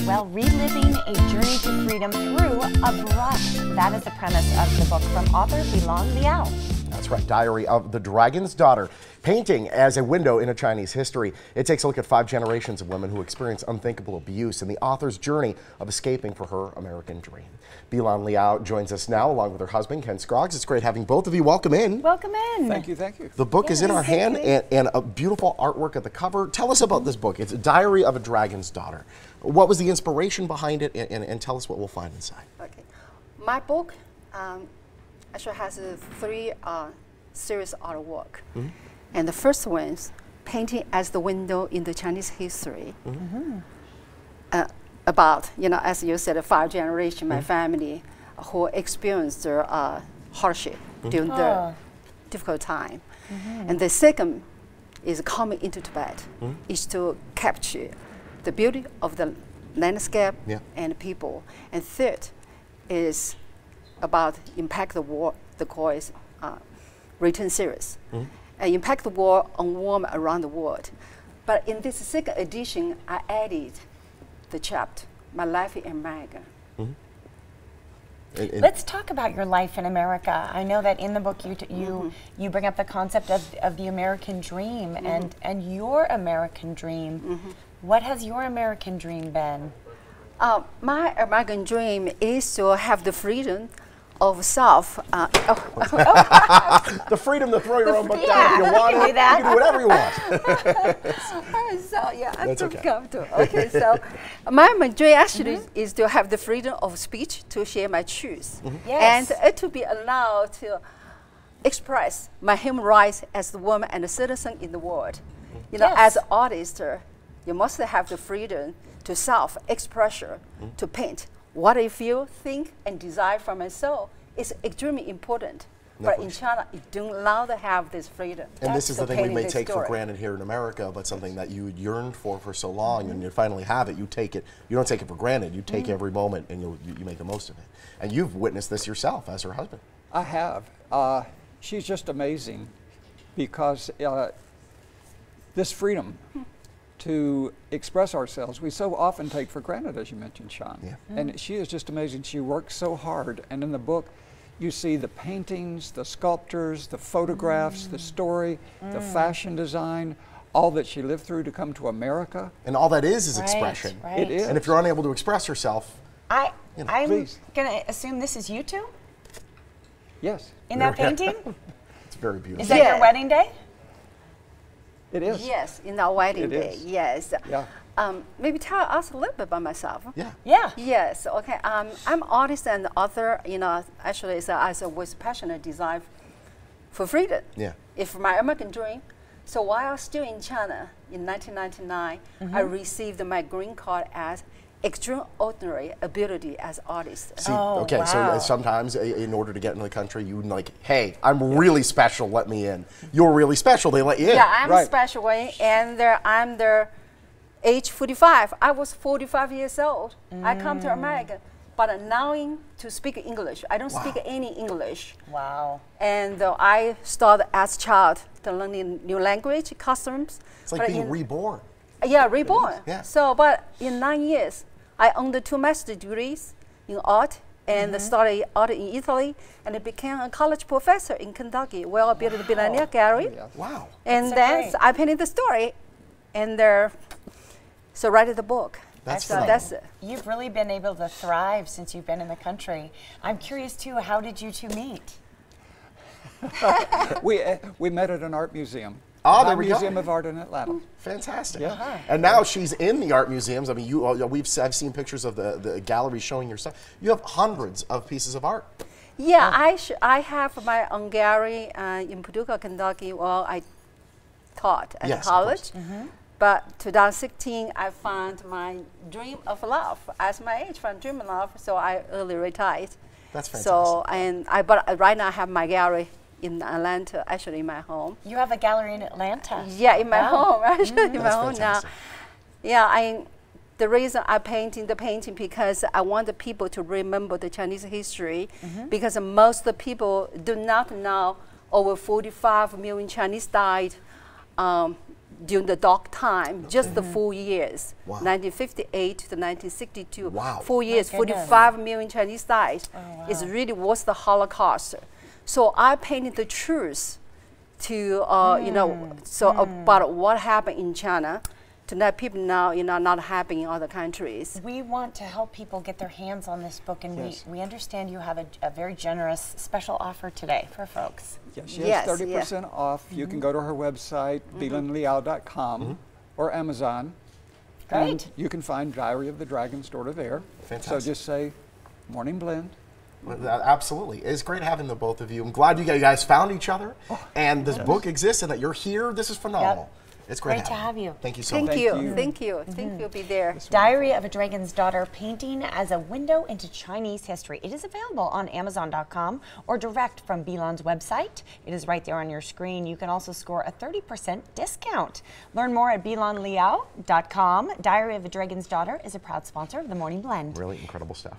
Well, reliving a journey to freedom through a brush. That is the premise of the book from author BiLan Liao. That's right, Diary of the Dragon's Daughter. Painting as a window into Chinese history. It takes a look at 5 generations of women who experienced unthinkable abuse and the author's journey of escaping for her American dream. BiLan Liao joins us now along with her husband, Ken Scroggs. It's great having both of you. Welcome in. Welcome in. Thank you, thank you. The book is in our hand and a beautiful artwork at the cover. Tell us about this book. It's a Diary of a Dragon's Daughter. What was the inspiration behind it, and tell us what we'll find inside. Okay. My book actually has 3 series artwork. And the first one is painting as the window into Chinese history. About, as you said, 5 generations, my family who experienced their hardship during the difficult time. And the second is coming into Tibet, is to capture the beauty of the landscape and people. And third is about Impact the War, the course written series. Impact the War on warm around the world. But in this second edition, I added the chapter, My Life in America. Let's talk about your life in America. I know that in the book you bring up the concept of the American dream and your American dream. What has your American dream been? My American dream is to have the freedom of self. The freedom to throw your own book down if you want it. You can do whatever you want. So yeah, I'm That's too okay. comfortable. Okay, so my dream actually is to have the freedom of speech, to share my truth, and to be allowed to express my human rights as the woman and a citizen in the world. As an artist, you must have the freedom to self-expression, to paint what I feel, think, and desire from my soul. Is extremely important. But in China, you don't allow to have this freedom. And this is the thing we may take for granted here in America, but something that you yearned for so long, and you finally have it. You take it. You don't take it for granted. You take every moment, and you make the most of it. And you've witnessed this yourself as her husband. I have. She's just amazing because this freedom to express ourselves, we so often take for granted, as you mentioned, Sean. And she is just amazing. She works so hard. And in the book, you see the paintings, the sculptures, the photographs, the story, the fashion design, all that she lived through to come to America. And all that is expression. It is. And if you're unable to express yourself, I'm going to assume this is you two? Yes. In that painting? It's very beautiful. Is that your wedding day? It is. Yes, in our wedding day. Yes. Yeah. Maybe tell us a little bit about myself. Yeah. Yes. Okay. I'm an artist and author. Actually, I was passionate design for freedom. Yeah. It's my American dream. So while I was still in China in 1999, I received my green card as extraordinary ability as artist. See, so sometimes in order to get into the country, you like, hey, I'm really special, let me in. You're really special, they let you in. Yeah, I'm special, and I'm the age 45. I was 45 years old. I come to America, but now to speak English. I don't speak any English. Wow. And I started as a child to learn new language, customs. It's like being reborn. Yeah, reborn. Yeah. So, but in 9 years, I earned 2 master's degrees in art and studied art in Italy, and I became a college professor in Kentucky, where I built the BiLan Liao gallery. Wow. And then I painted the story, and so write the book. That's You've really been able to thrive since you've been in the country. I'm curious too, how did you two meet? We met at an art museum. Oh, there we go. Museum of Art in Atlanta. Fantastic. Yeah. And now she's in the art museums. I mean, I've seen pictures of the gallery showing your stuff. You have hundreds of pieces of art. Yeah, I have my own gallery in Paducah, Kentucky. Well, I taught at college. But 2016, I found my dream of love as my age from dream of love. So I early retired. That's fantastic. So but right now I have my gallery in Atlanta, actually in my home. You have a gallery in Atlanta? Yeah, in my home, actually in my home fantastic. now. Yeah, the reason I painting the painting because I want the people to remember the Chinese history because most of the people do not know over 45 million Chinese died during the dark time, just the 4 years, Wow. 1958 to 1962. Wow. 4 years, My goodness. 45 million Chinese died. Oh, wow. It's really was the Holocaust. So I painted the truth to, you know, so about what happened in China to let people know, you know, not happening in other countries. We want to help people get their hands on this book, and Yes. we understand you have a very generous special offer today for folks. Yeah, she Yes, has 30% off. You can go to her website, BiLanLiao.com, or Amazon. Great. And you can find Diary of the Dragon's Daughter there. Fantastic. So just say, Morning Blend. Well, absolutely. It's great having the both of you. I'm glad you guys found each other and this book exists and that you're here. This is phenomenal. It's great, Great to have you. Thank you so Thank much. you. Thank you. Think you'll be there. Diary of a Dragon's Daughter, Painting as a Window into Chinese History. It is available on Amazon.com or direct from BiLan's website. It is right there on your screen. You can also score a 30% discount. Learn more at BiLanLiao.com. Diary of a Dragon's Daughter is a proud sponsor of The Morning Blend. Really incredible stuff.